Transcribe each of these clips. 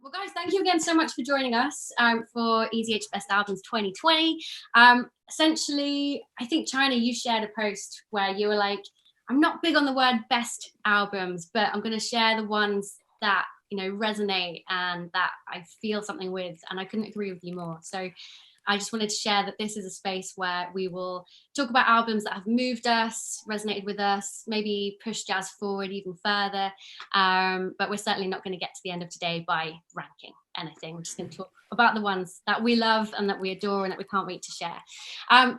Well, guys, thank you again so much for joining us for EZH Best Albums 2020. Essentially, I think, China, you shared a post where you were like, I'm not big on the word best albums, but I'm going to share the ones that, you know, resonate and that I feel something with. And I couldn't agree with you more. So I just wanted to share that this is a space where we will talk about albums that have moved us, resonated with us, maybe push jazz forward even further. But we're certainly not going to get to the end of today by ranking anything. We're just going to talk about the ones that we love and that we adore and that we can't wait to share.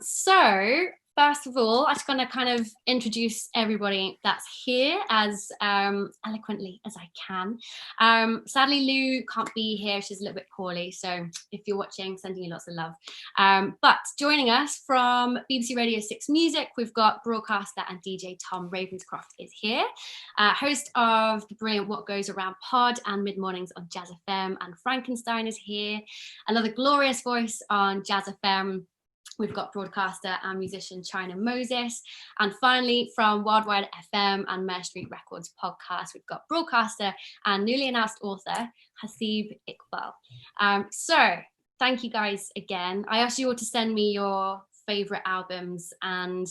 So first of all, I'm just going to kind of introduce everybody that's here as eloquently as I can. Sadly, Lou can't be here. She's a little bit poorly. So if you're watching, sending you lots of love. But joining us from BBC Radio 6 Music, we've got broadcaster and DJ Tom Ravenscroft is here. Host of the brilliant What Goes Around pod and mid-mornings on JazzFM, and Frankenstein is here. Another glorious voice on JazzFM. We've got broadcaster and musician China Moses. And finally, from Worldwide FM and Mare Street Records podcast, we've got broadcaster and newly announced author Haseeb Iqbal. So thank you guys again. I asked you all to send me your favorite albums, and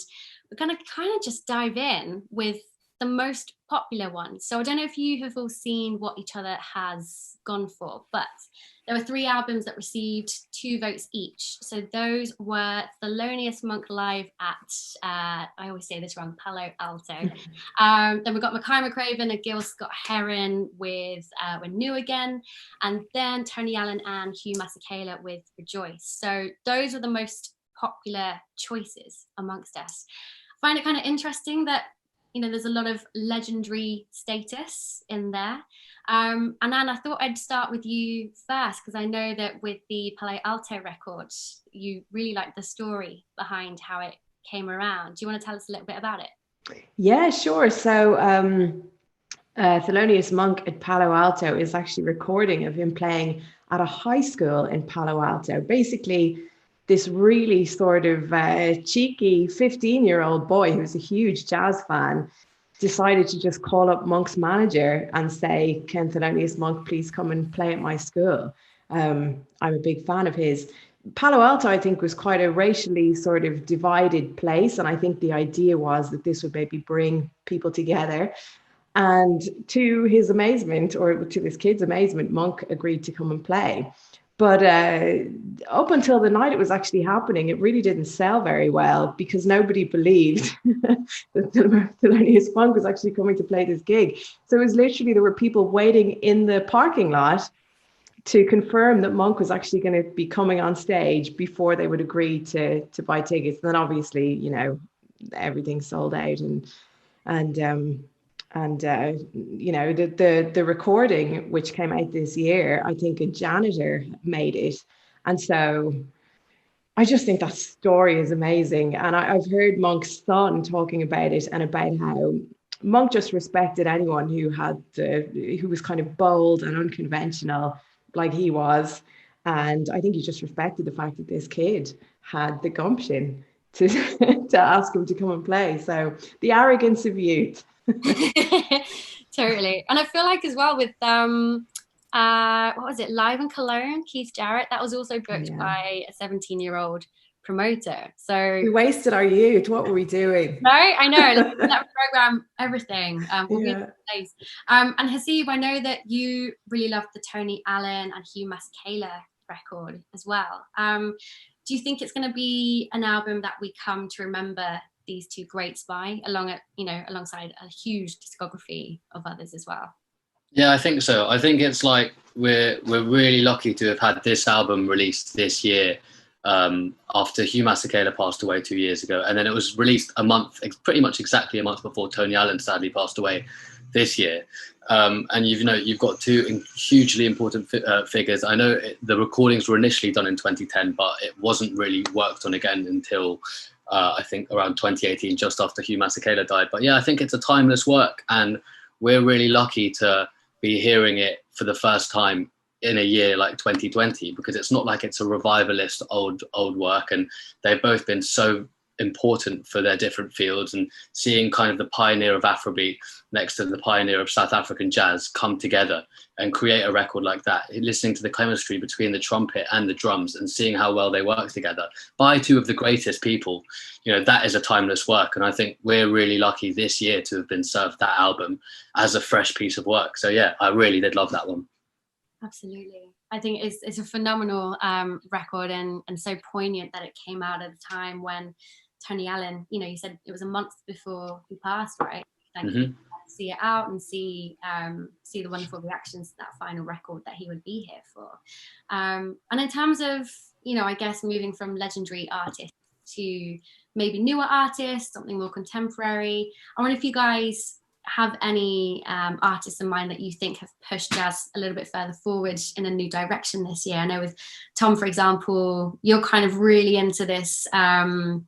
we're going to kind of just dive in with the most popular ones. So I don't know if you have all seen what each other has gone for, but there were 3 albums that received 2 votes each. So those were Thelonious Monk live at, I always say this wrong, Palo Alto. Then we got Mackay McCraven and Gil Scott-Heron with We're New Again. And then Tony Allen and Hugh Masekela with Rejoice. So those were the most popular choices amongst us. I find it kind of interesting that, you know, there's a lot of legendary status in there. And Anne, I thought I'd start with you first, because I know that with the Palo Alto record, you really liked the story behind how it came around. Do you want to tell us a little bit about it? Yeah, sure. So Thelonious Monk at Palo Alto is actually a recording of him playing at a high school in Palo Alto. Basically, this really sort of cheeky 15-year-old boy who's a huge jazz fan decided to just call up Monk's manager and say, can Thelonious Monk please come and play at my school? I'm a big fan of his. Palo Alto, I think, was quite a racially sort of divided place. And I think the idea was that this would maybe bring people together. And to his amazement, or to this kid's amazement, Monk agreed to come and play. But up until the night it was actually happening, it really didn't sell very well because nobody believed that Thelonious Monk was actually coming to play this gig. So it was literally, there were people waiting in the parking lot to confirm that Monk was actually going to be coming on stage before they would agree to buy tickets. And then obviously, you know, everything sold out, and you know, the recording, which came out this year, I think a janitor made it. And so I just think that story is amazing. And I've heard Monk's son talking about it and about how Monk just respected anyone who was kind of bold and unconventional like he was. And I think he just respected the fact that this kid had the gumption to to ask him to come and play. So the arrogance of youth. Totally. And I feel like as well with what was it, Live in Cologne, Keith Jarrett, that was also booked by a 17-year-old promoter. So we wasted our youth. What were we doing? No, I know. That program, everything will be in place. And Haseeb, I know that you really loved the Tony Allen and Hugh Masekela record as well. Do you think it's going to be an album that we come to remember these 2 greats by, alongside a huge discography of others as well? Yeah, I think so. I think it's like we're really lucky to have had this album released this year, after Hugh Masekela passed away 2 years ago, and then it was released pretty much exactly a month before Tony Allen sadly passed away this year. And you've got 2 hugely important figures. I know the recordings were initially done in 2010, but it wasn't really worked on again until I think around 2018, just after Hugh Masekela died. But yeah, I think it's a timeless work, and we're really lucky to be hearing it for the first time in a year like 2020, because it's not like it's a revivalist old work, and they've both been so important for their different fields, and seeing kind of the pioneer of Afrobeat next to the pioneer of South African jazz come together and create a record like that, listening to the chemistry between the trumpet and the drums and seeing how well they work together by two of the greatest people, that is a timeless work. And I think we're really lucky this year to have been served that album as a fresh piece of work. So yeah, I really did love that one. Absolutely. I think it's a phenomenal record, and so poignant that it came out at a time when Tony Allen, you said it was a month before he passed, right? Thank you. See it out and see the wonderful reactions to that final record that he would be here for. And in terms of, I guess moving from legendary artists to maybe newer artists, something more contemporary, I wonder if you guys have any artists in mind that you think have pushed jazz a little bit further forward in a new direction this year. I know with Tom, for example, you're kind of really into this, I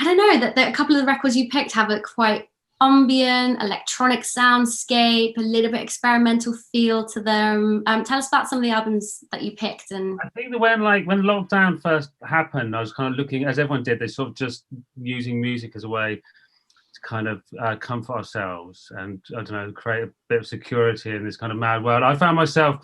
don't know, that a couple of the records you picked have a quite ambient, electronic soundscape, a little bit experimental feel to them. Tell us about some of the albums that you picked. And I think that when lockdown first happened, I was kind of looking, as everyone did, they sort of just using music as a way to kind of comfort ourselves and, I don't know, create a bit of security in this kind of mad world. I found myself,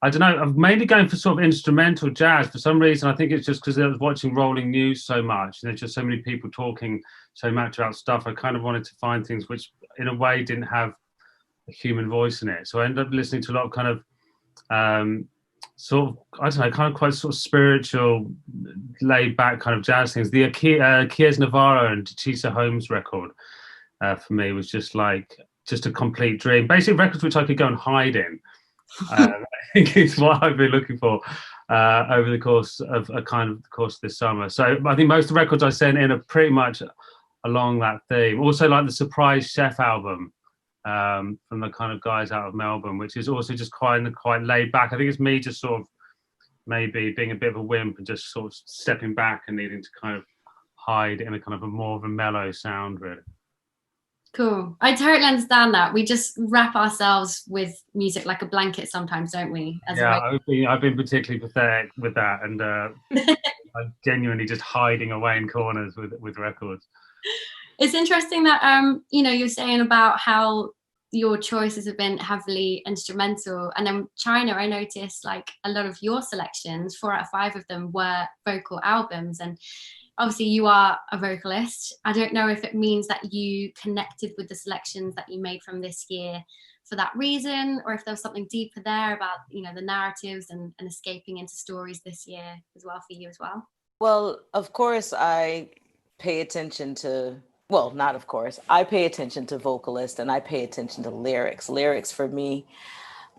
I don't know, I'm mainly going for sort of instrumental jazz for some reason. I think it's just because I was watching Rolling News so much, and there's just so many people talking so much about stuff. I kind of wanted to find things which, in a way, didn't have a human voice in it. So I ended up listening to a lot of kind of sort of, I don't know, kind of quite sort of spiritual, laid back kind of jazz things. The Kiers Navarro and Chisa Holmes record for me was just a complete dream. Basically records which I could go and hide in. I think it's what I've been looking for over the course of this summer. So I think most of the records I sent in are pretty much along that theme. Also like the Surprise Chef album from the kind of guys out of Melbourne, which is also just quite laid back. I think it's me just sort of maybe being a bit of a wimp and just sort of stepping back and needing to kind of hide in a kind of a more of a mellow sound, really. Cool. I totally understand that. We just wrap ourselves with music like a blanket sometimes, don't we? I've been particularly pathetic with that, and I'm genuinely just hiding away in corners with records. It's interesting that you're saying about how your choices have been heavily instrumental, and then China, I noticed like a lot of your selections, 4 out of 5 of them were vocal albums, and obviously you are a vocalist. I don't know if it means that you connected with the selections that you made from this year for that reason, or if there was something deeper there about, the narratives and escaping into stories this year as well for you as well. Well, of course, I pay attention to, well, not of course, I pay attention to vocalists and I pay attention to lyrics. Lyrics for me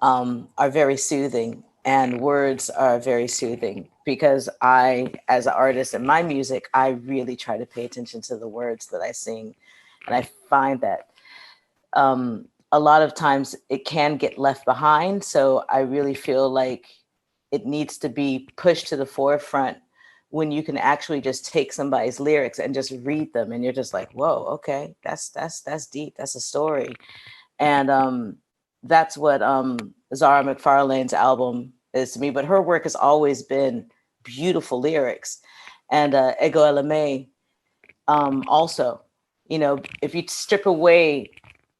are very soothing, and words are very soothing, because I, as an artist in my music, I really try to pay attention to the words that I sing. And I find that a lot of times it can get left behind. So I really feel like it needs to be pushed to the forefront when you can actually just take somebody's lyrics and just read them. And you're just like, whoa, okay, that's deep. That's a story. And that's what Zara McFarlane's album is to me. But her work has always been beautiful lyrics. And Ego Eleme also, if you strip away,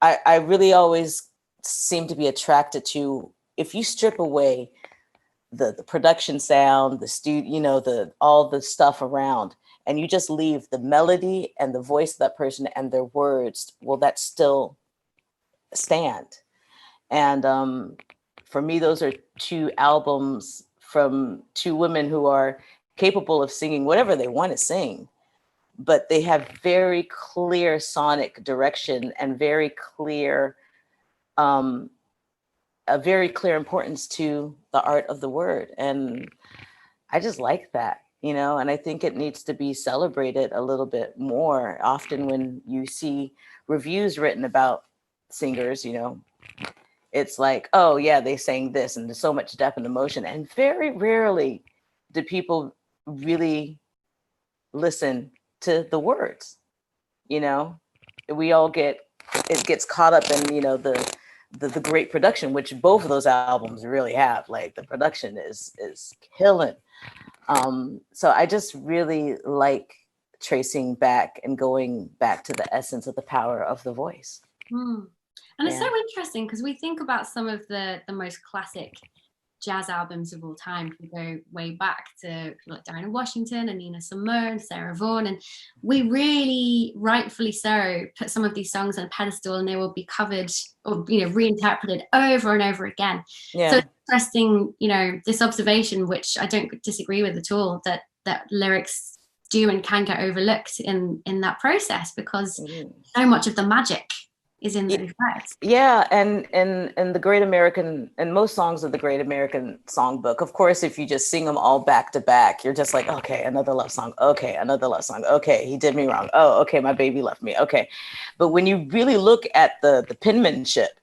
I really always seem to be attracted to, if you strip away the production sound, the studio, all the stuff around, and you just leave the melody and the voice of that person and their words, will that still stand? And for me, those are 2 albums from 2 women who are capable of singing whatever they want to sing, but they have very clear sonic direction and very clear, a very clear importance to the art of the word. And I just like that, and I think it needs to be celebrated a little bit more. Often when you see reviews written about singers, it's like, oh yeah, they sang this and there's so much depth and emotion. And very rarely do people really listen to the words. We all gets caught up in, the great production, which both of those albums really have. Like the production is killing. So I just really like tracing back and going back to the essence of the power of the voice. And it's so interesting because we think about some of the most classic jazz albums of all time. We go way back to like Diana Washington and Nina Simone, Sarah Vaughan, and we really, rightfully so, put some of these songs on a pedestal, and they will be covered or reinterpreted over and over again. So it's interesting, this observation, which I don't disagree with at all, that lyrics do and can get overlooked in that process, because so much of the magic is in those words. Yeah, and the Great American, and most songs of the Great American Songbook, of course, if you just sing them all back to back, you're just like, okay, another love song. Okay, another love song. Okay, he did me wrong. Oh, okay, my baby left me. Okay. But when you really look at the penmanship,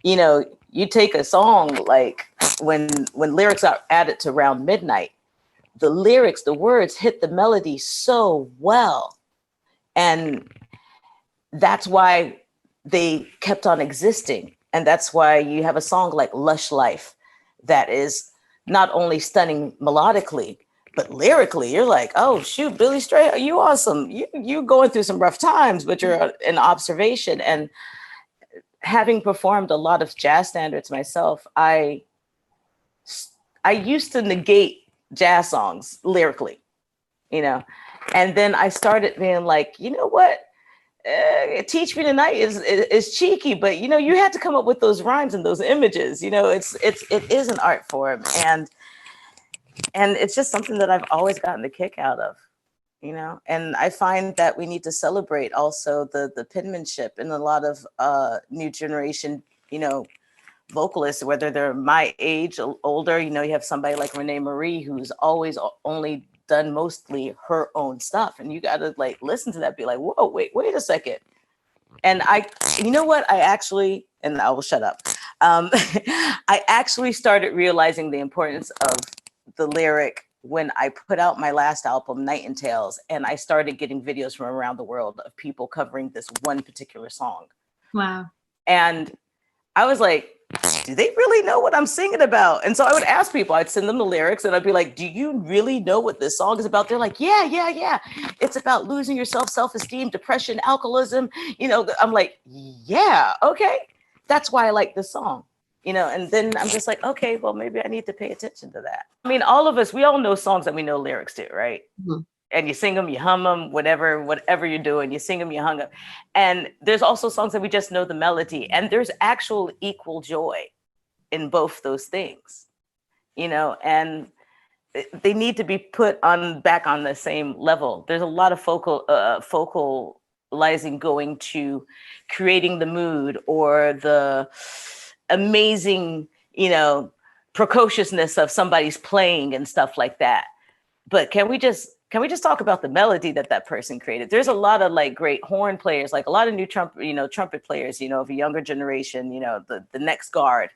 you take a song like when lyrics are added to Round Midnight, the lyrics, the words hit the melody so well. And that's why they kept on existing. And that's why you have a song like Lush Life that is not only stunning melodically, but lyrically, you're like, oh shoot, Billy Stray, are you awesome? You're going through some rough times, but you're an observation. And having performed a lot of jazz standards myself, I used to negate jazz songs lyrically, and then I started being like, you know what? Teach Me Tonight is cheeky, but you had to come up with those rhymes and those images. It is an art form, and it's just something that I've always gotten a kick out of, And I find that we need to celebrate also the penmanship in a lot of new generation, vocalists, whether they're my age, older. You have somebody like Renee Marie, who's always only done mostly her own stuff, and you got to like listen to that, be like, whoa, wait a second. And I actually, and I will shut up. I actually started realizing the importance of the lyric when I put out my last album, Night and Tales, and I started getting videos from around the world of people covering this one particular song. Wow. And I was like, do they really know what I'm singing about? And so I would ask people, I'd send them the lyrics and I'd be like, do you really know what this song is about? They're like, yeah. It's about losing yourself, self-esteem, depression, alcoholism. I'm like, yeah, okay. That's why I like this song, and then I'm just like, okay, well, maybe I need to pay attention to that. I mean, all of us, we all know songs that we know lyrics to, right? Mm-hmm. And you sing them, you hum them, whatever you're doing, you sing them, you hum them. And there's also songs that we just know the melody. And there's actual equal joy in both those things, and they need to be put back on the same level. There's a lot of focalizing going to creating the mood or the amazing, precociousness of somebody's playing and stuff like that. But can we just talk about the melody that person created? There's a lot of like great horn players, like a lot of new trumpet players, of a younger generation, the next guard.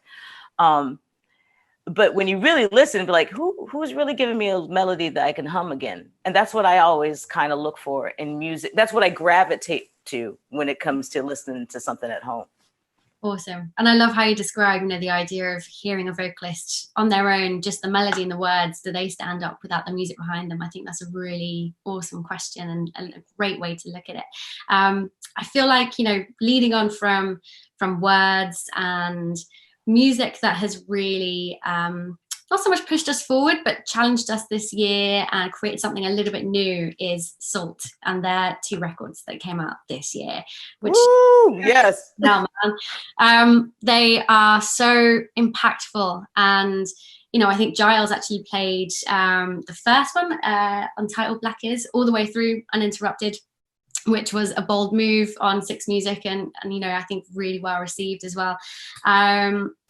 But when you really listen, be like, who's really giving me a melody that I can hum again? And that's what I always kind of look for in music. That's what I gravitate to when it comes to listening to something at home. Awesome. And I love how you describe, the idea of hearing a vocalist on their own, just the melody and the words. Do they stand up without the music behind them? I think that's a really awesome question and a great way to look at it. I feel like, leading on from words and music that has really not so much pushed us forward, but challenged us this year and created something a little bit new is Sault and their 2 records that came out this year, which yes, no, man. They are so impactful. And, I think Giles actually played the first one, Untitled Black Is, all the way through uninterrupted, which was a bold move on Six Music and I think really well received as well.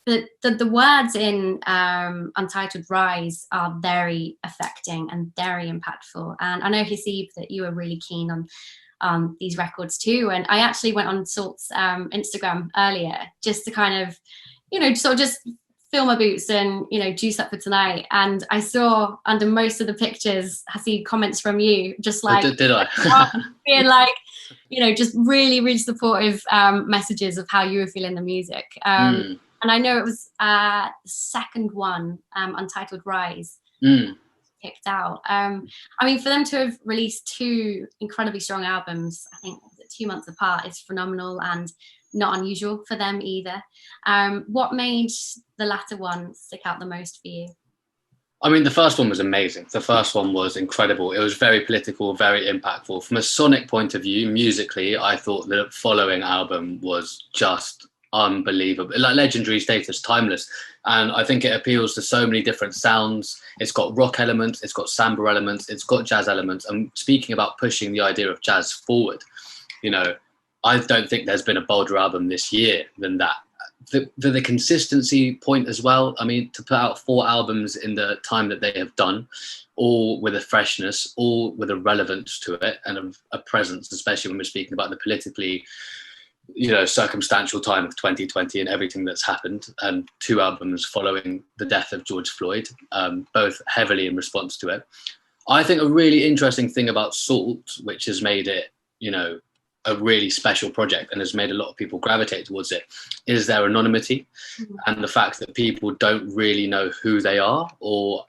The words in Untitled Rise are very affecting and very impactful. And I know, Haseeb, that you were really keen on these records too. And I actually went on Sault's Instagram earlier just to kind of, sort of just fill my boots and, juice up for tonight. And I saw under most of the pictures, Haseeb, comments from you, just like, did I? being like, just really, really supportive messages of how you were feeling the music. And I know it was the second one, Untitled Rise. picked out. I mean, for them to have released 2 incredibly strong albums, I think 2 months apart, is phenomenal and not unusual for them either. What made the latter one stick out the most for you? I mean, the first one was amazing. The first one was incredible. It was very political, very impactful. From a sonic point of view, musically, I thought the following album was just unbelievable, like legendary status, timeless. And I think it appeals to so many different sounds. It's got rock elements, it's got samba elements, it's got jazz elements. And speaking about pushing the idea of jazz forward, you know, I don't think there's been a bolder album this year than that. The consistency point as well. I mean, to put out 4 albums in the time that they have done, all with a freshness, all with a relevance to it and a presence, especially when we're speaking about the politically, you know, circumstantial time of 2020 and everything that's happened, and 2 albums following the death of George Floyd, both heavily in response to it. I think a really interesting thing about Sault, which has made it, you know, a really special project and has made a lot of people gravitate towards it, is their anonymity and the fact that people don't really know who they are, or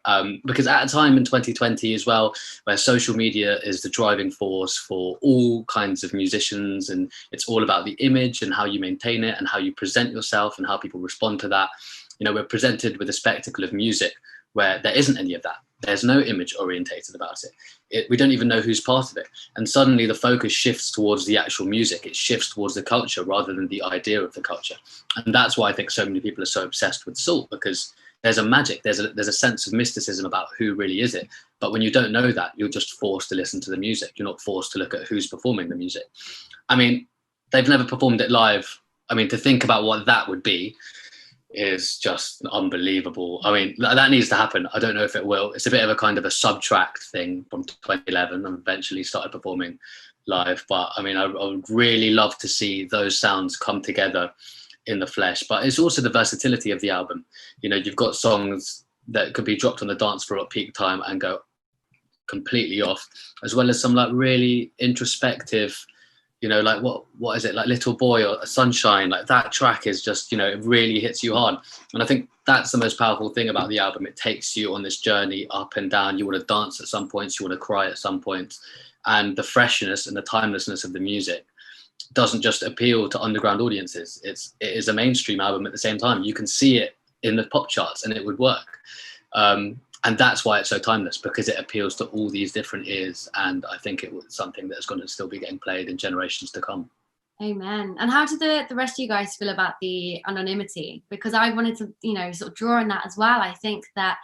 because at a time in 2020 as well, where social media is the driving force for all kinds of musicians, and it's all about the image and how you maintain it and how you present yourself and how people respond to that. You know, we're presented with a spectacle of music where there isn't any of that. There's no image orientated about it. We don't even know who's part of it. And suddenly the focus shifts towards the actual music. It shifts towards the culture rather than the idea of the culture. And that's why I think so many people are so obsessed with Sault, because there's a magic, there's a sense of mysticism about who really is it. But when you don't know that, you're just forced to listen to the music. You're not forced to look at who's performing the music. I mean, they've never performed it live. I mean, to think about what that would be is just unbelievable. I mean, that needs to happen. I don't know if it will. It's a bit of a kind of a subtract thing from 2011 and eventually started performing live. But I mean, I would really love to see those sounds come together in the flesh. But it's also the versatility of the album. You know, you've got songs that could be dropped on the dance floor at peak time and go completely off, as well as some like really introspective, you know, like what is it, like Little Boy or Sunshine, like that track is just, you know, it really hits you hard. And I think that's the most powerful thing about the album. It takes you on this journey up and down. You want to dance at some points, you want to cry at some points. And the freshness and the timelessness of the music doesn't just appeal to underground audiences. It is a mainstream album at the same time. You can see it in the pop charts and it would work. And that's why it's so timeless, because it appeals to all these different ears. And I think it was something that's going to still be getting played in generations to come. Amen. And how did the rest of you guys feel about the anonymity? Because I wanted to, you know, sort of draw on that as well. I think that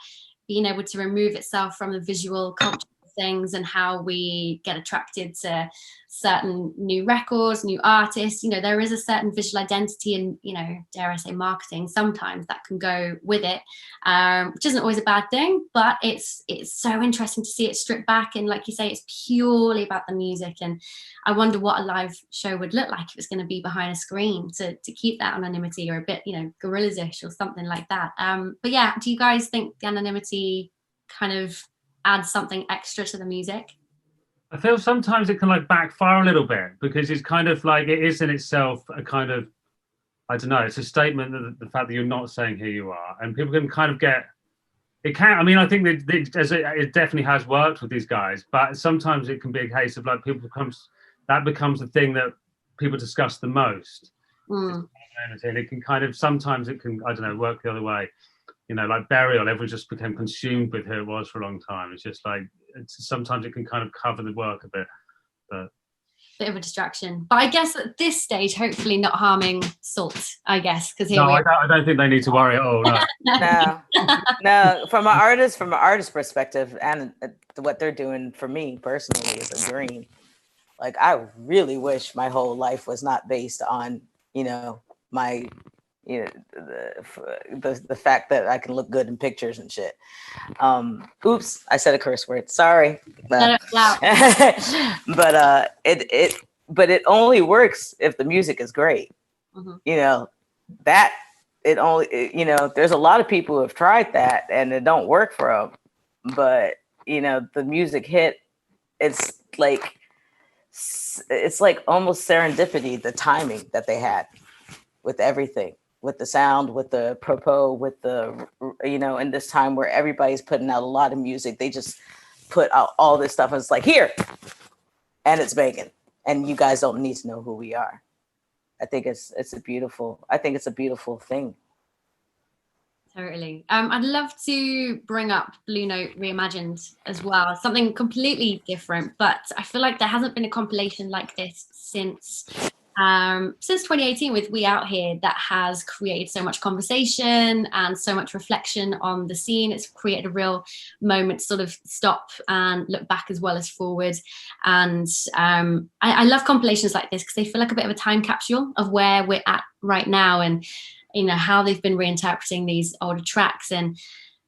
being able to remove itself from the visual culture of things and how we get attracted to certain new records, new artists, you know, there is a certain visual identity and, you know, dare I say marketing sometimes that can go with it, which isn't always a bad thing, but it's so interesting to see it stripped back. And like you say, it's purely about the music. And I wonder what a live show would look like if it's going to be behind a screen to keep that anonymity, or a bit, you know, Gorillaz-ish or something like that. But yeah, do you guys think the anonymity kind of adds something extra to the music? I feel sometimes it can like backfire a little bit, because it's kind of like, it is in itself a kind of, I don't know, it's a statement that the fact that you're not saying who you are, and people can kind of get, it can, I mean, I think that it definitely has worked with these guys, but sometimes it can be a case of like that becomes the thing that people discuss the most. And it can kind of, sometimes it can, I don't know, work the other way. You know, like Burial, everyone just became consumed with who it was for a long time. It's just like, sometimes it can kind of cover the work a bit. But bit of a distraction. But I guess at this stage, hopefully not harming Sault, I guess. Because I don't think they need to worry at all. No. No. From an artist perspective, and what they're doing for me personally is a dream. Like, I really wish my whole life was not based on, you know, my, you know, the fact that I can look good in pictures and shit. Oops, I said a curse word. Sorry. But it only works if the music is great. You know, that it only, you know, there's a lot of people who have tried that and it don't work for them. But, you know, the music hit, it's like almost serendipity, the timing that they had with everything. with the sound, with the propos, with the, in this time where everybody's putting out a lot of music, they just put out all this stuff and it's like, here, and it's banging. And you guys don't need to know who we are. I think it's a beautiful thing. Totally. I'd love to bring up Blue Note Reimagined as well. Something completely different, but I feel like there hasn't been a compilation like this since 2018 with We Out Here that has created so much conversation and so much reflection on the scene. It's created a real moment to sort of stop and look back as well as forward. And I love compilations like this because they feel like a bit of a time capsule of where we're at right now and how they've been reinterpreting these older tracks. And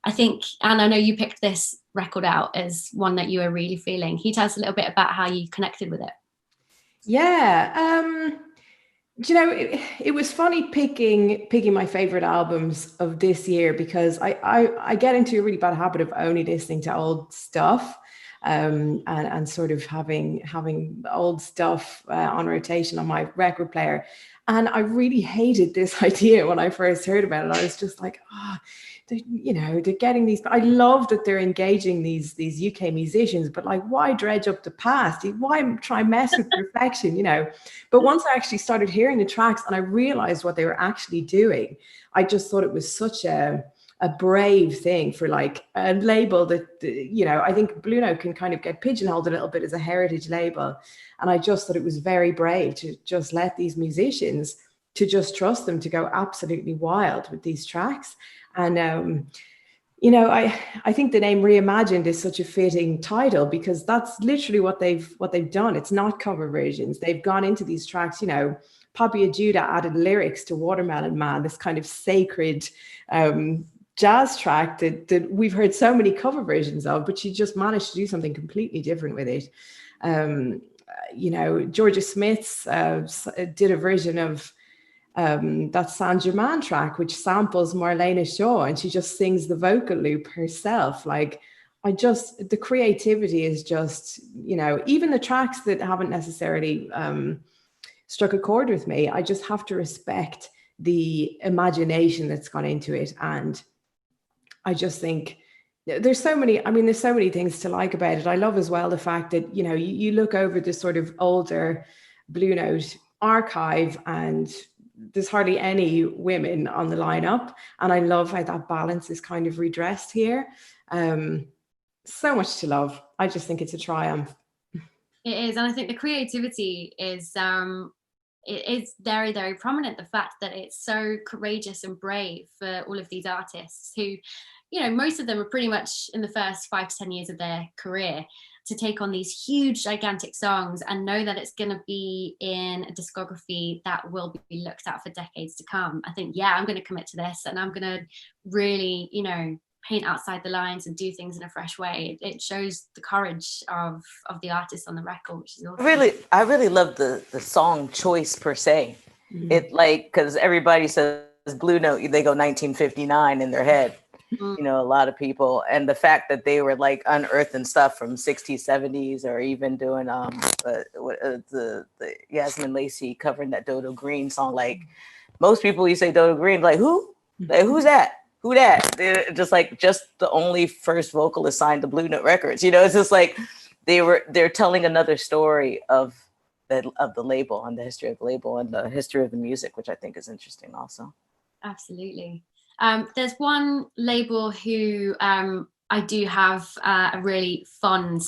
I think, Anne, I know you picked this record out as one that you were really feeling. Can you tell us a little bit about how you connected with it? Yeah. It was funny picking my favorite albums of this year because I get into a really bad habit of only listening to old stuff and sort of having old stuff on rotation on my record player. And I really hated this idea when I first heard about it. I was just like, they're getting these. I love that they're engaging these UK musicians, but like, why dredge up the past? Why try mess with perfection? But once I actually started hearing the tracks and I realized what they were actually doing, I just thought it was such a brave thing for like a label that, I think Blue Note can kind of get pigeonholed a little bit as a heritage label. And I just thought it was very brave to just let these musicians, to just trust them to go absolutely wild with these tracks. And, I think the name Reimagined is such a fitting title because that's literally what they've done. It's not cover versions. They've gone into these tracks, Papi Ajuda added lyrics to Watermelon Man, this kind of sacred jazz track that we've heard so many cover versions of, but she just managed to do something completely different with it. Georgia Smith's did a version of that Saint Germain track, which samples Marlena Shaw, and she just sings the vocal loop herself. Like, the creativity is just, even the tracks that haven't necessarily struck a chord with me, I just have to respect the imagination that's gone into it. And I just think there's so many things to like about it. I love as well the fact that, you look over the sort of older Blue Note archive and there's hardly any women on the lineup. And I love how that balance is kind of redressed here. So much to love. I just think it's a triumph. It is. And I think the creativity is it is very, very prominent. The fact that it's so courageous and brave for all of these artists who, most of them are pretty much in the first 5 to 10 years of their career, to take on these huge, gigantic songs and know that it's going to be in a discography that will be looked at for decades to come. I think, I'm going to commit to this and I'm going to really, paint outside the lines and do things in a fresh way. It shows the courage of the artist on the record, which is awesome. I really love the song choice per se. Mm-hmm. It because everybody says Blue Note, they go 1959 in their head. Mm-hmm. A lot of people, and the fact that they were like unearthing stuff from 60s, 70s, or even doing the Yasmin Lacey covering that Dodo Green song. Like, most people, you say Dodo Green, like, who? Like, who's that? Who that? They're just the only first vocalist signed to Blue Note Records. It's just like they're telling another story of the label and the history of the label and the history of the music, which I think is interesting also. Absolutely. There's one label who I do have a really fond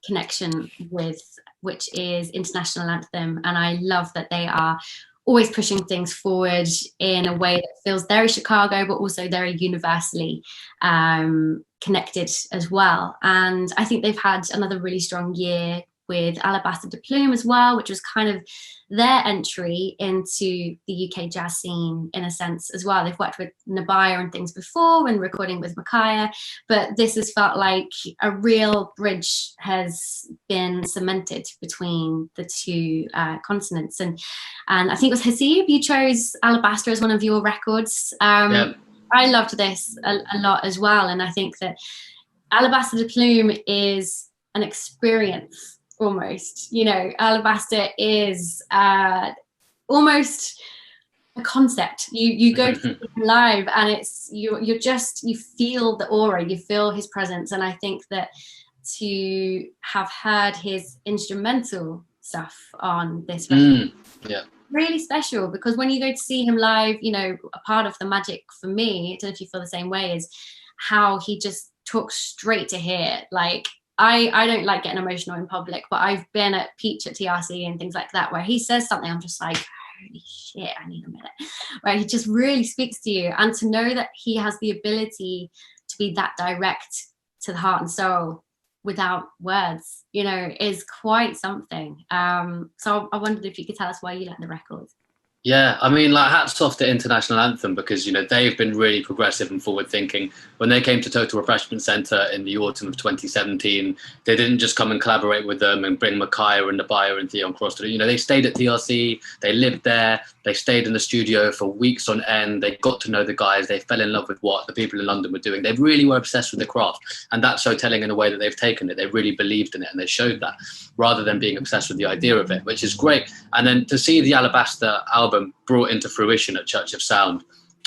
connection with, which is International Anthem. And I love that they are always pushing things forward in a way that feels very Chicago, but also very universally connected as well. And I think they've had another really strong year with Alabaster de Plume as well, which was kind of their entry into the UK jazz scene in a sense as well. They've worked with Nabaya and things before when recording with Makaya, but this has felt like a real bridge has been cemented between the two continents. And I think it was Haseeb, you chose Alabaster as one of your records. I loved this a lot as well. And I think that Alabaster de Plume is an experience. Almost, Alabaster is almost a concept. You go to see him live, and it's you feel the aura, you feel his presence. And I think that to have heard his instrumental stuff on this record, really special, because when you go to see him live, you know, a part of the magic for me, I don't know if you feel the same way, is how he just talks straight to here. Like, I don't like getting emotional in public, but I've been at Peach at TRC and things like that, where he says something, I'm just like, holy shit, I need a minute. Where he just really speaks to you, and to know that he has the ability to be that direct to the heart and soul without words, you know, is quite something. So I wondered if you could tell us why you like the record. Yeah, I mean, like, hats off to International Anthem, because, you know, they've been really progressive and forward thinking. When they came to Total Refreshment Centre in the autumn of 2017, they didn't just come and collaborate with them and bring Micaiah and Nabaya and Theon Cross to do. You know, they stayed at TRC, they lived there, they stayed in the studio for weeks on end, they got to know the guys, they fell in love with what the people in London were doing. They really were obsessed with the craft, and that's so telling in the way that they've taken it. They really believed in it, and they showed that, rather than being obsessed with the idea of it, which is great. And then to see the Alabaster album brought into fruition at Church of Sound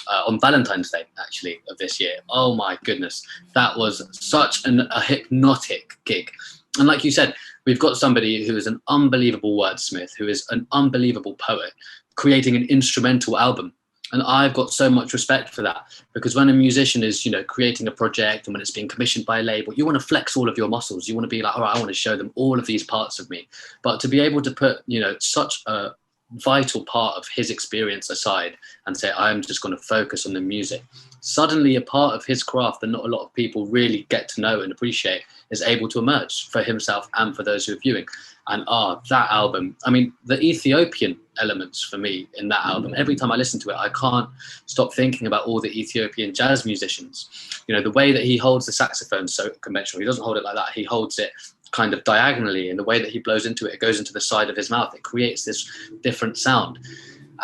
on Valentine's Day, actually, of this year. Oh my goodness, that was such a hypnotic gig. And like you said, we've got somebody who is an unbelievable wordsmith, who is an unbelievable poet, creating an instrumental album. And I've got so much respect for that, because when a musician is, you know, creating a project and when it's being commissioned by a label, you want to flex all of your muscles. You want to be like, all right, I want to show them all of these parts of me. But to be able to put, you know, such a vital part of his experience aside and say, I'm just going to focus on the music, suddenly a part of his craft that not a lot of people really get to know and appreciate is able to emerge for himself and for those who are viewing. And that album, I mean, the Ethiopian elements for me in that album, every time I listen to it, I can't stop thinking about all the Ethiopian jazz musicians. You know, the way that he holds the saxophone so conventional. He doesn't hold it like that. He holds it kind of diagonally, and the way that he blows into it, it goes into the side of his mouth. It creates this different sound.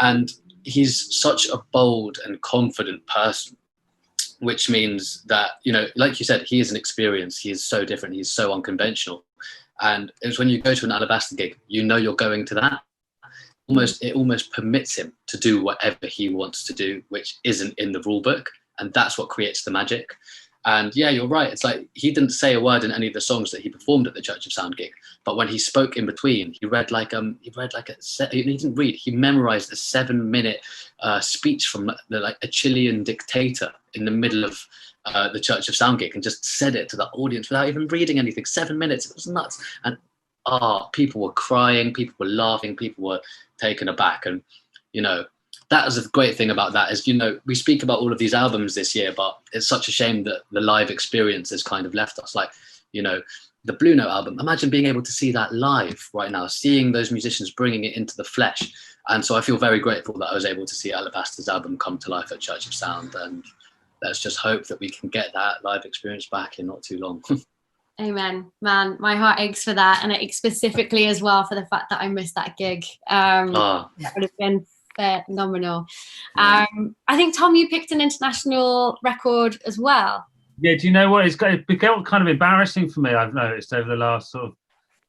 And he's such a bold and confident person, which means that, you know, like you said, he is an experience. He is so different. He's so unconventional. And it's when you go to an Alabaster gig, you know you're going to that. It almost permits him to do whatever he wants to do, which isn't in the rule book. And that's what creates the magic. And yeah, you're right. It's like he didn't say a word in any of the songs that he performed at the Church of Sound gig. But when he spoke in between, he didn't read. He memorized a 7-minute speech from a Chilean dictator in the middle of the Church of Sound gig, and just said it to the audience without even reading anything. 7 minutes. It was nuts. And people were crying, people were laughing, people were taken aback. And, you know, that is a great thing about that, is, you know, we speak about all of these albums this year, but it's such a shame that the live experience has kind of left us. Like, you know, the Blue Note album, imagine being able to see that live right now, seeing those musicians bringing it into the flesh. And so I feel very grateful that I was able to see Alabaster's album come to life at Church of Sound. And let's just hope that we can get that live experience back in not too long. Amen, man. My heart aches for that, and it aches specifically as well for the fact that I missed that gig. That would have been phenomenal. I think, Tom, you picked an international record as well. Yeah, do you know what? It's become kind of embarrassing for me, I've noticed, over the last sort of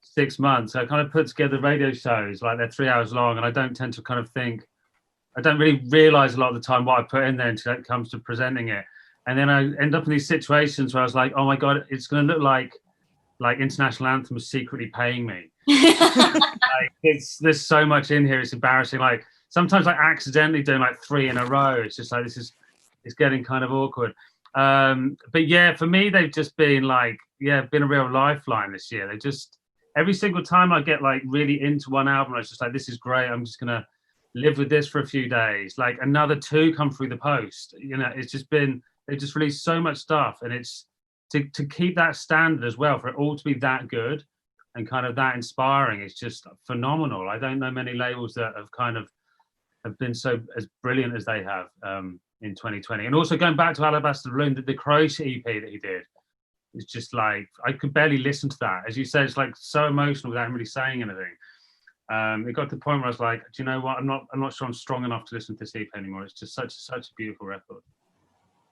6 months. I kind of put together radio shows, like they're 3 hours long, and I don't tend to kind of think, I don't really realise a lot of the time what I put in there until it comes to presenting it. And then I end up in these situations where I was like, oh my God, it's going to look like International Anthem is secretly paying me. There's so much in here, it's embarrassing. Like, sometimes I accidentally doing like 3 in a row. It's just like, it's getting kind of awkward. But yeah, for me, they've just been been a real lifeline this year. They just, every single time I get like really into one album, I was just like, this is great. I'm just going to live with this for a few days. Like, another 2 come through the post. You know, it's just been, they just released so much stuff, and it's to keep that standard as well, for it all to be that good and kind of that inspiring. It's just phenomenal. I don't know many labels that have been so as brilliant as they have in 2020. And also going back to Alabaster Balloon, the Croatia EP that he did, it's just like, I could barely listen to that. As you said, it's like so emotional without him really saying anything. It got to the point where I was like, do you know what? I'm not sure I'm strong enough to listen to this EP anymore. It's just such a beautiful record.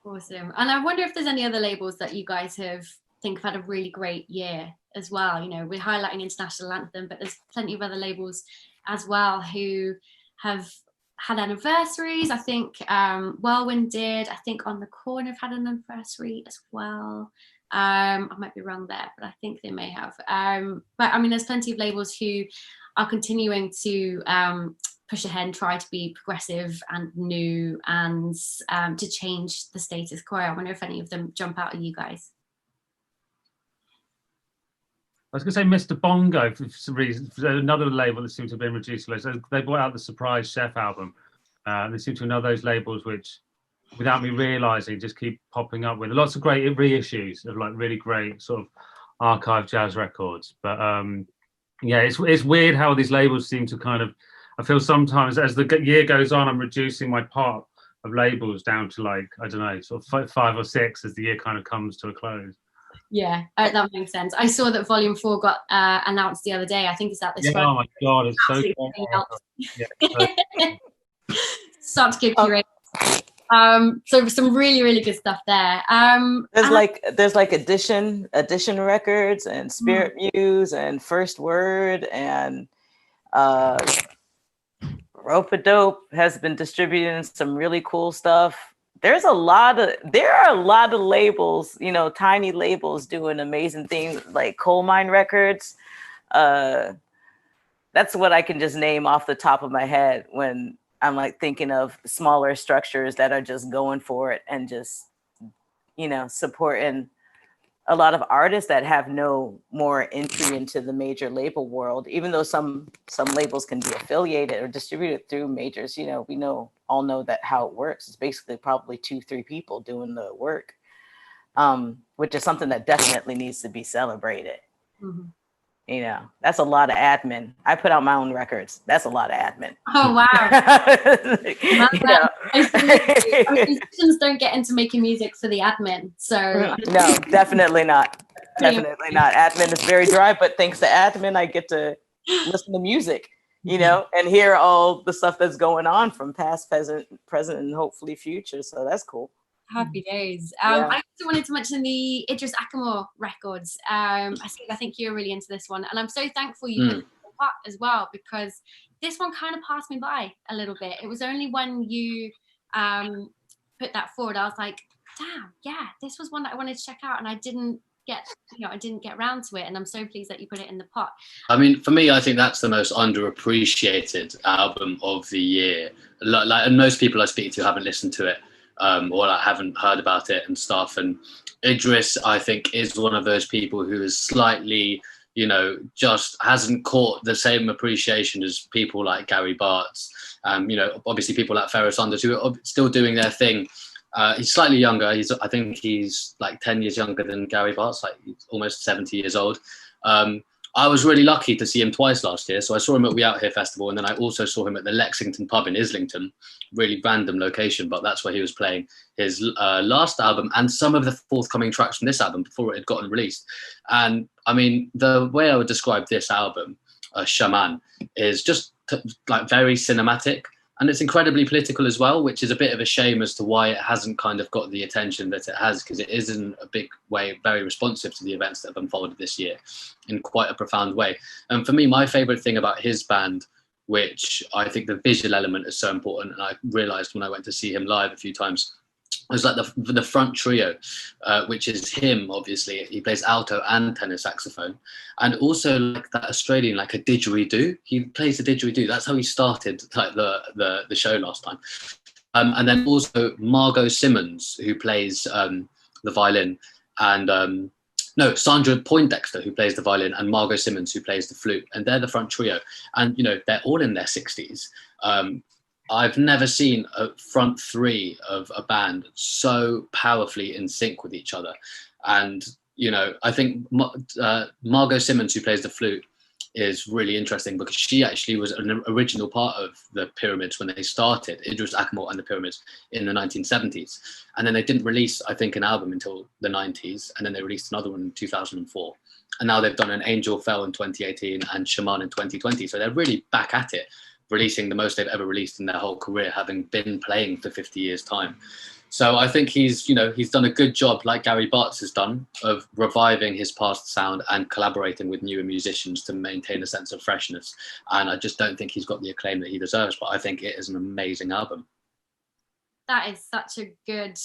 Awesome. And I wonder if there's any other labels that you guys have had a really great year as well. You know, we're highlighting International Anthem, but there's plenty of other labels as well who have had anniversaries. I think Whirlwind did. I think On the Corner have had an anniversary as well. I might be wrong there, but I think they may have. But I mean, there's plenty of labels who are continuing to push ahead and try to be progressive and new and to change the status quo. I wonder if any of them jump out at you guys. I was going to say Mr. Bongo for some reason, another label that seems to have been reduced. They brought out the Surprise Chef album. They seem to be another of those labels which, without me realising, just keep popping up with lots of great reissues of like really great sort of archive jazz records. But yeah, it's weird how these labels seem to kind of, I feel sometimes as the year goes on, I'm reducing my part of labels down to like, I don't know, sort of 5 or 6 as the year kind of comes to a close. Yeah, that makes sense. I saw that Volume 4 got announced the other day. I think it's out this Friday. Oh my God, it's so cool. Start to give you so some really, really good stuff there. There's like Edition Records and Spirit Muse and First Word and Rope-a-Dope has been distributing some really cool stuff. There are a lot of labels, you know, tiny labels doing amazing things like Coal Mine Records. That's what I can just name off the top of my head when I'm like thinking of smaller structures that are just going for it and just, you know, supporting a lot of artists that have no more entry into the major label world, even though some labels can be affiliated or distributed through majors. You know, we all know that how it works. It's basically probably 2-3 people doing the work, which is something that definitely needs to be celebrated. Mm-hmm. You know, that's a lot of admin. I put out my own records. That's a lot of admin. Oh, wow. Musicians don't get into making music for the admin. So no, definitely not. Definitely not. Admin is very dry, but thanks to admin, I get to listen to music, you know, and hear all the stuff that's going on from past, present, and hopefully future. So that's cool. Happy days. I also wanted to mention the Idris Ackamoor records. I think you're really into this one, and I'm so thankful you put it up as well, because this one kind of passed me by a little bit. It was only when you put that forward, I was like, damn, yeah, this was one that I wanted to check out, and I didn't get around to it, and I'm so pleased that you put it in the pot. I mean, for me, I think that's the most underappreciated album of the year. And most people I speak to haven't listened to it. Or I haven't heard about it and stuff. And Idris, I think, is one of those people who is slightly, you know, just hasn't caught the same appreciation as people like Gary Bartz. You know, obviously people like Ferris Sanders who are still doing their thing. He's slightly younger. I think he's like 10 years younger than Gary Bartz, like he's almost 70 years old. I was really lucky to see him twice last year. So I saw him at We Out Here Festival, and then I also saw him at the Lexington pub in Islington, really random location, but that's where he was playing his last album and some of the forthcoming tracks from this album before it had gotten released. And I mean, the way I would describe this album, Shaman, is just like very cinematic. And it's incredibly political as well, which is a bit of a shame as to why it hasn't kind of got the attention that it has, because it is in a big way very responsive to the events that have unfolded this year in quite a profound way. And for me, my favourite thing about his band, which I think the visual element is so important, and I realised when I went to see him live a few times, was like the front trio, which is him, obviously. He plays alto and tenor saxophone. And also like that Australian, like a didgeridoo. He plays the didgeridoo. That's how he started like the show last time. And then also Margot Simmons, who plays the violin. And Sandra Poindexter, who plays the violin, and Margot Simmons, who plays the flute. And they're the front trio. And, you know, they're all in their 60s. I've never seen a front three of a band so powerfully in sync with each other. And, you know, I think Margot Simmons, who plays the flute, is really interesting because she actually was an original part of the Pyramids when they started, Idris Ackamoor and the Pyramids, in the 1970s. And then they didn't release, I think, an album until the 90s. And then they released another one in 2004. And now they've done an Angel Fell in 2018 and Shaman in 2020. So they're really back at it, releasing the most they've ever released in their whole career, having been playing for 50 years' time. So I think he's done a good job, like Gary Bartz has done, of reviving his past sound and collaborating with newer musicians to maintain a sense of freshness. And I just don't think he's got the acclaim that he deserves, but I think it is an amazing album. That is such a good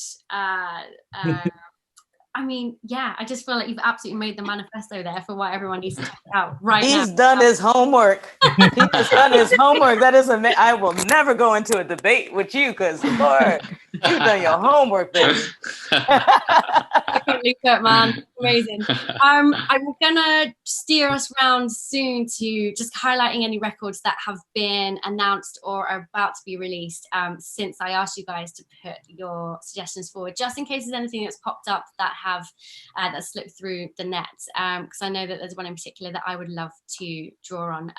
I mean, yeah, I just feel like you've absolutely made the manifesto there for why everyone needs to check it out right now. He's done his homework. He's done his homework. That is amazing. I will never go into a debate with you because, Lord, you've done your homework, baby. Perfectly put, man. Amazing. I'm gonna steer us round soon to just highlighting any records that have been announced or are about to be released since I asked you guys to put your suggestions forward, just in case there's anything that's popped up that have that slipped through the net, because I know that there's one in particular that I would love to draw on.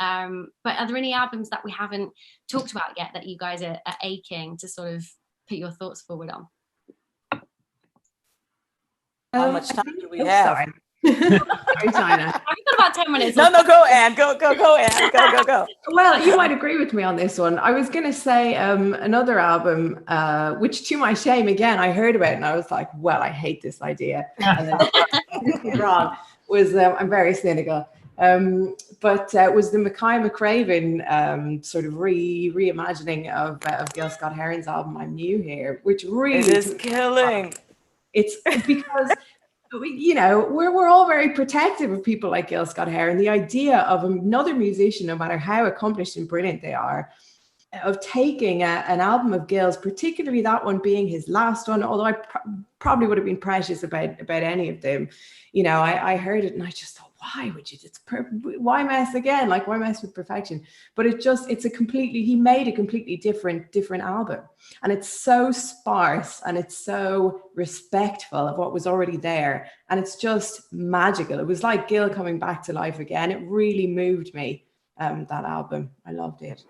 But are there any albums that we haven't talked about yet that you guys are aching to sort of put your thoughts forward on? How much time do we have? Sorry, China. I've got about 10 minutes. No, go, Anne. Go, Anne. Go. Well, you might agree with me on this one. I was going to say another album, which to my shame, again, I heard about it and I was like, well, I hate this idea. And then wrong was, I'm very cynical. But it was the Mackay McCraven sort of reimagining of Gil Scott-Heron's album, I'm New Here, which really is killing. It's because, we're all very protective of people like Gil Scott-Heron. The idea of another musician, no matter how accomplished and brilliant they are, of taking an album of Gil's, particularly that one being his last one, although I probably would have been precious about any of them. I heard it and I just thought, why would you? Why mess again? Like, why mess with perfection? But he made a completely different album, and it's so sparse and it's so respectful of what was already there, and it's just magical. It was like Gil coming back to life again. It really moved me. That album, I loved it,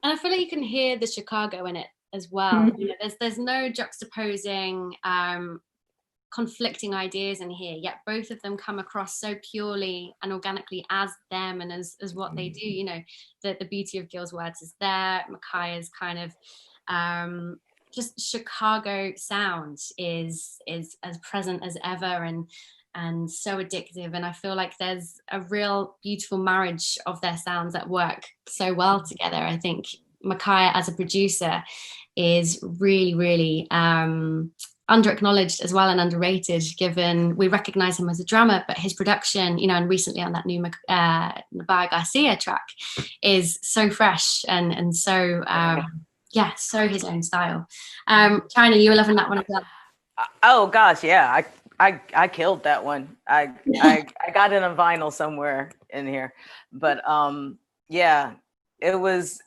and I feel like you can hear the Chicago in it as well. Mm-hmm. There's no juxtaposing conflicting ideas in here, yet both of them come across so purely and organically as them and as what they do. The beauty of Gil's words is there. Mackay's kind of just Chicago sound is as present as ever and so addictive, and I feel like there's a real beautiful marriage of their sounds that work so well together. I think Mackay as a producer is really, really under-acknowledged as well and underrated, given we recognize him as a drummer, but his production, and recently on that new Nabaya Garcia track is so fresh and so so his own style. China, you were loving that one as well. Oh gosh, yeah, I killed that one. I got it on vinyl somewhere in here, but yeah, it was,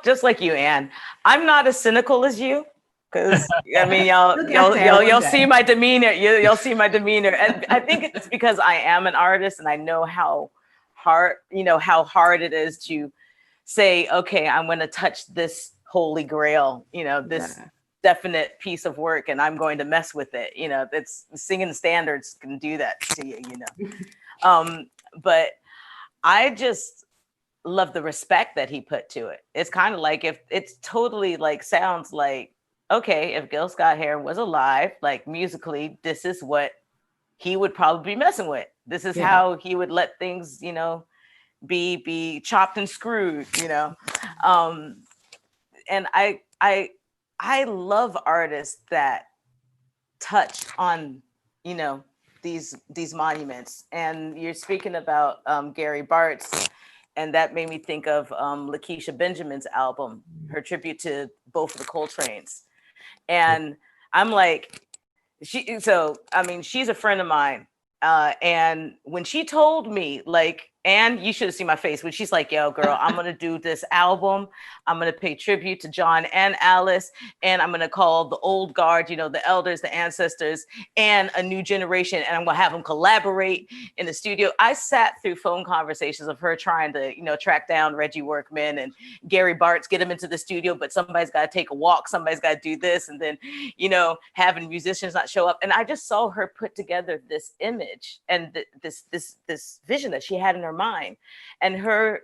just like you, Anne, I'm not as cynical as you. Because I mean, you'll see my demeanor. You'll see my demeanor, and I think it's because I am an artist, and I know how hard it is to say, okay, I'm going to touch this holy grail, this definite piece of work, and I'm going to mess with it. It's singing standards can do that to you, But I just love the respect that he put to it. It's kind of like, if it's totally like sounds like, okay, if Gil Scott-Heron was alive, like musically, this is what he would probably be messing with. This is how he would let things, be chopped and screwed, And I love artists that touch on, these monuments. And you're speaking about Gary Bartz, and that made me think of Lakeisha Benjamin's album, her tribute to both of the Coltranes. And I'm like, she's a friend of mine. And when she told me, like, and you should have seen my face when she's like, yo, girl, I'm going to do this album. I'm going to pay tribute to John and Alice. And I'm going to call the old guard, the elders, the ancestors, and a new generation. And I'm going to have them collaborate in the studio. I sat through phone conversations of her trying to, track down Reggie Workman and Gary Bartz, get them into the studio. But somebody's got to take a walk. Somebody's got to do this. And then, having musicians not show up. And I just saw her put together this image and this vision that she had in her mind. And her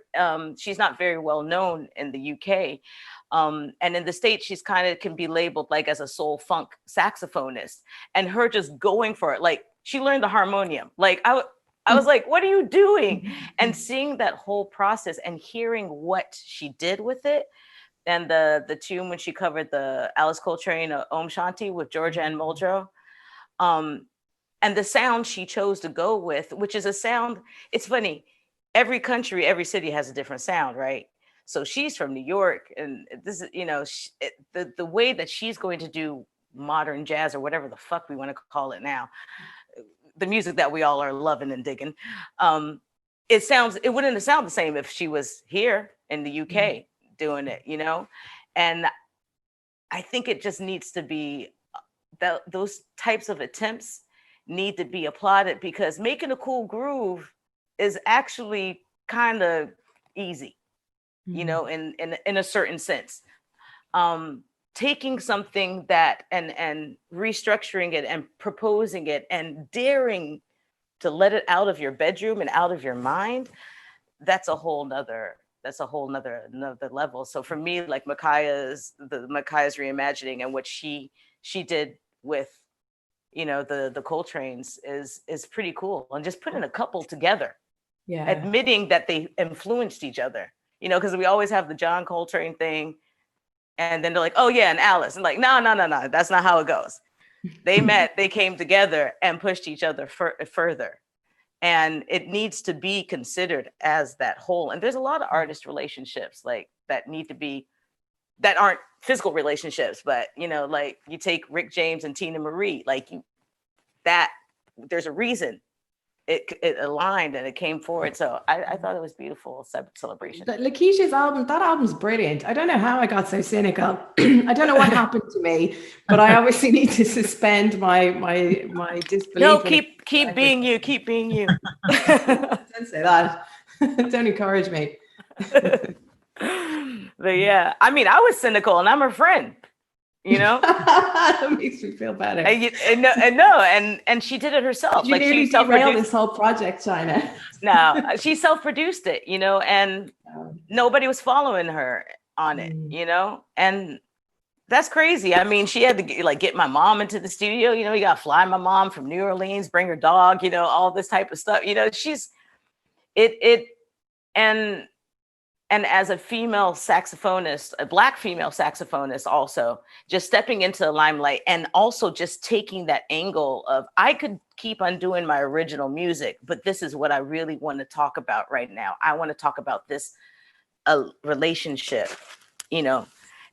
she's not very well known in the UK, And in the States, she's kind of can be labeled like as a soul funk saxophonist, and her just going for it. Like she learned the harmonium. Like I was like, what are you doing? And seeing that whole process and hearing what she did with it. And the tune when she covered the Alice Coltrane Om Shanti with Georgia and Muldrow. And the sound she chose to go with, which is a sound, it's funny, every country, every city has a different sound, right? So she's from New York, and this is, the way that she's going to do modern jazz or whatever the fuck we want to call it now, the music that we all are loving and digging, it wouldn't sound the same if she was here in the UK doing it, And I think it just needs to be those types of attempts need to be applauded, because making a cool groove is actually kind of easy. In a certain sense, taking something that and restructuring it and proposing it and daring to let it out of your bedroom and out of your mind, that's a whole nother level. So for me, like Makaya's Reimagining and what she did with the Coltranes is pretty cool. And just putting a couple together, admitting that they influenced each other. Because we always have the John Coltrane thing. And then they're like, oh yeah, and Alice. And like, no, that's not how it goes. They met, they came together and pushed each other further. And it needs to be considered as that whole. And there's a lot of artist relationships like that aren't physical relationships, but like you take Rick James and Tina Marie, like there's a reason it aligned and it came forward. So I thought it was beautiful celebration. Lakeisha's album, that album's brilliant. I don't know how I got so cynical. I don't know what happened to me, but I obviously need to suspend my disbelief. No, keep being you. Keep being you. Don't say that. Don't encourage me. But yeah, I mean, I was cynical and I'm her friend. That makes me feel better. And she did it herself. Did you nearly derail this whole project, China? No, she self-produced it, and nobody was following her on it, and that's crazy. I mean, she had to get my mom into the studio. You got to fly my mom from New Orleans, bring her dog, all this type of stuff. And as a female saxophonist, a Black female saxophonist, also just stepping into the limelight and also just taking that angle of, I could keep on doing my original music, but this is what I really want to talk about right now. I want to talk about this relationship,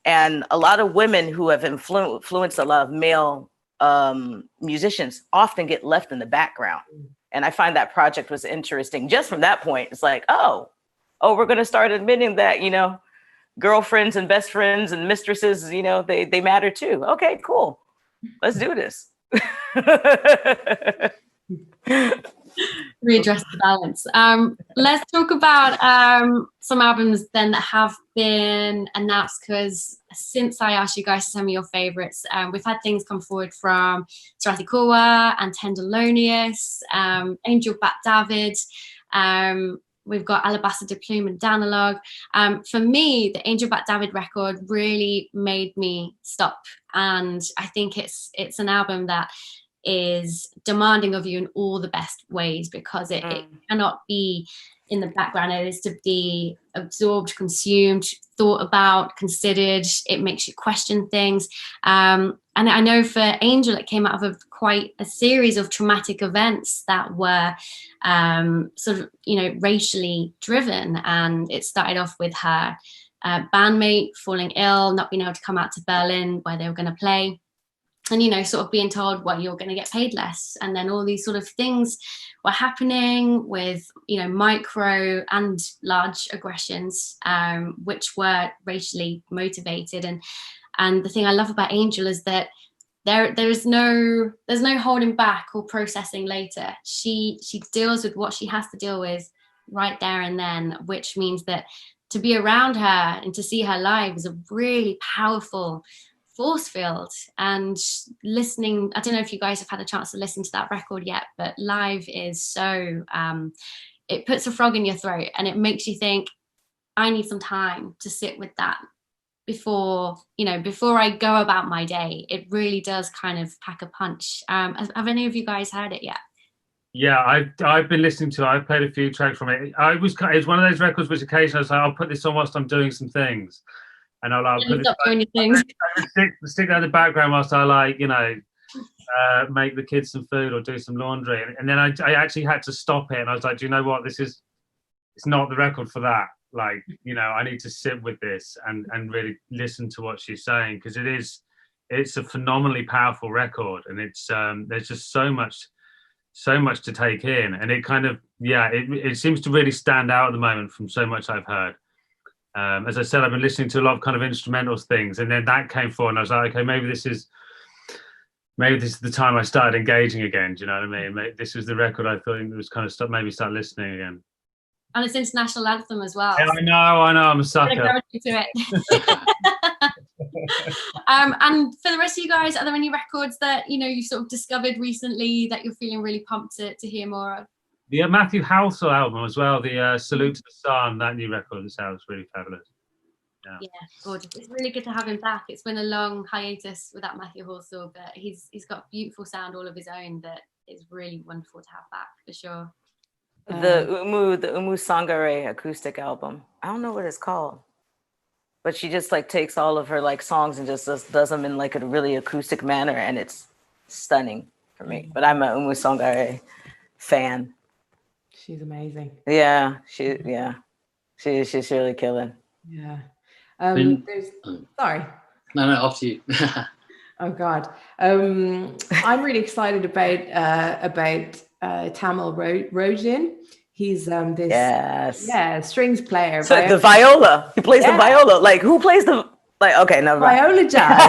and a lot of women who have influenced a lot of male musicians often get left in the background. And I find that project was interesting just from that point. It's like, oh, we're going to start admitting that, girlfriends and best friends and mistresses, they matter too. Okay, cool. Let's do this. Readdress the balance. Let's talk about some albums then that have been announced, because since I asked you guys to send me your favorites, we've had things come forward from Sarathi Kawa and Thelonious, Angel Bat Dawid. We've got Alabaster de Plume and Danalog. For me, the Angel Bat Dawid record really made me stop. And I think it's an album that is demanding of you in all the best ways, because it cannot be in the background. It is to be absorbed, consumed, thought about, considered. It makes you question things. And I know for Angel, it came out of quite a series of traumatic events that were sort of, racially driven. And it started off with her bandmate falling ill, not being able to come out to Berlin where they were going to play. And, sort of being told, well, you're going to get paid less. And then all these sort of things were happening with, micro and large aggressions, which were racially motivated. And the thing I love about Angel is that there's no holding back or processing later. She deals with what she has to deal with right there and then, which means that to be around her and to see her live is a really powerful force field. And listening, I don't know if you guys have had a chance to listen to that record yet, but live is so it puts a frog in your throat and it makes you think, I need some time to sit with that before I go about my day. It really does kind of pack a punch. Have any of you guys heard it yet? Yeah, I've been listening to it. I've played a few tracks from it. It's one of those records which occasionally I was like, I'll put this on whilst I'm doing some things, and I'll put it stick that in the background whilst I make the kids some food or do some laundry, and then I actually had to stop it, and I was like, do you know what, it's not the record for that. Like, I need to sit with this and really listen to what she's saying, because it's a phenomenally powerful record, and it's there's just so much to take in, and it kind of it seems to really stand out at the moment from so much I've heard. As I said, I've been listening to a lot of kind of instrumental things, and then that came forward, and I was like, okay, maybe this is the time I started engaging again. Do you know what I mean? Maybe this was the record I thought it was kind of start listening again. And it's international anthem as well. Yeah, I know, I'm a sucker. To it. And for the rest of you guys, are there any records that you sort of discovered recently that you're feeling really pumped to hear more of? The Matthew Halsall album as well, the Salute to the Sun, that new record that's out, is really fabulous. Yeah, gorgeous. It's really good to have him back. It's been a long hiatus without Matthew Halsall, but he's got beautiful sound all of his own that is really wonderful to have back, for sure. The Umu Sangare acoustic album. I don't know what it's called, but she just takes all of her songs and just does them in a really acoustic manner, and it's stunning for me. But I'm a Umu Sangare fan. She's amazing. Yeah, she's really killing. Yeah. Sorry. No, off to you. Oh God. I'm really excited about Tamil Rojin. He's this strings player. So the viola. He plays the viola. Who plays the okay, never mind. Viola jazz.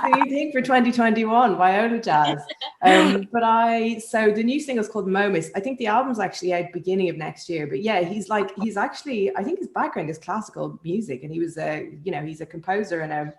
So you think for 2021, viola jazz. So the new single's called Momus. I think the album's actually out beginning of next year. But yeah, he's actually, I think his background is classical music, and he was he's a composer and a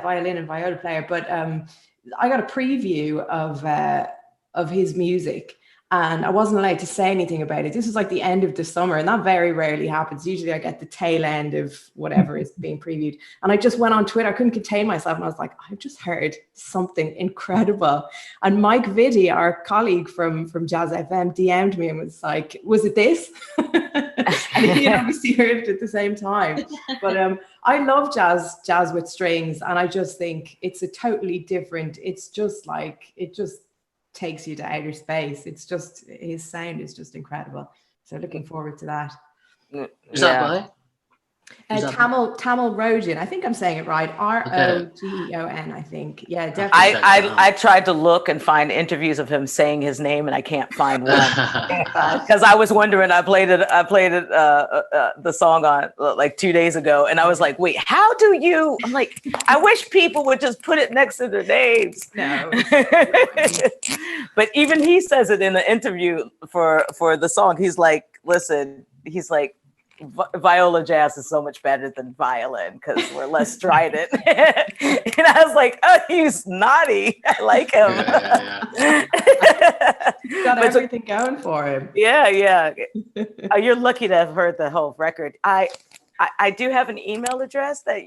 violin and viola player. But I got a preview of his music, and I wasn't allowed to say anything about it. This was the end of the summer, and that very rarely happens. Usually I get the tail end of whatever is being previewed. And I just went on Twitter. I couldn't contain myself, and I was like, I've just heard something incredible. And Mike Vitti, our colleague from JazzFM, DM'd me and was like, was it this? And he obviously heard it at the same time. But I love jazz with strings, and I just think it's a totally different, it's just it just takes you to outer space. It's just, his sound is just incredible. So looking forward to that. Is that by? Tamil Rojin. I think I'm saying it right. Rogeon, I think. Yeah, definitely. I tried to look and find interviews of him saying his name, and I can't find one. Because I was wondering, I played the song on 2 days ago, and I was like, wait, how do you? I'm like, I wish people would just put it next to their names. No. But even he says it in the interview for the song. He's like, listen, he's like, viola jazz is so much better than violin because we're less strident. And I was like, oh, he's naughty. I like him. He's got everything going for him. Yeah. You're lucky to have heard the whole record. I do have an email address that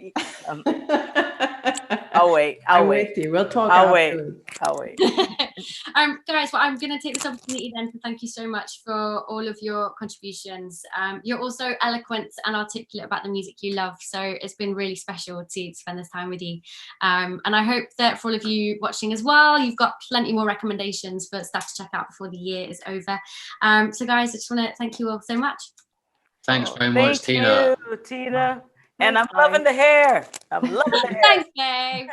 I'll wait. With you. We'll talk. I'll wait. Guys, well, I'm going to take this opportunity then to thank you so much for all of your contributions. You're also eloquent and articulate about the music you love, so it's been really special to spend this time with you. And I hope that for all of you watching as well, you've got plenty more recommendations for stuff to check out before the year is over. So guys, I just want to thank you all so much. Thanks very much, Tina. Thank you, Tina. And I'm loving the hair. Thanks, babe.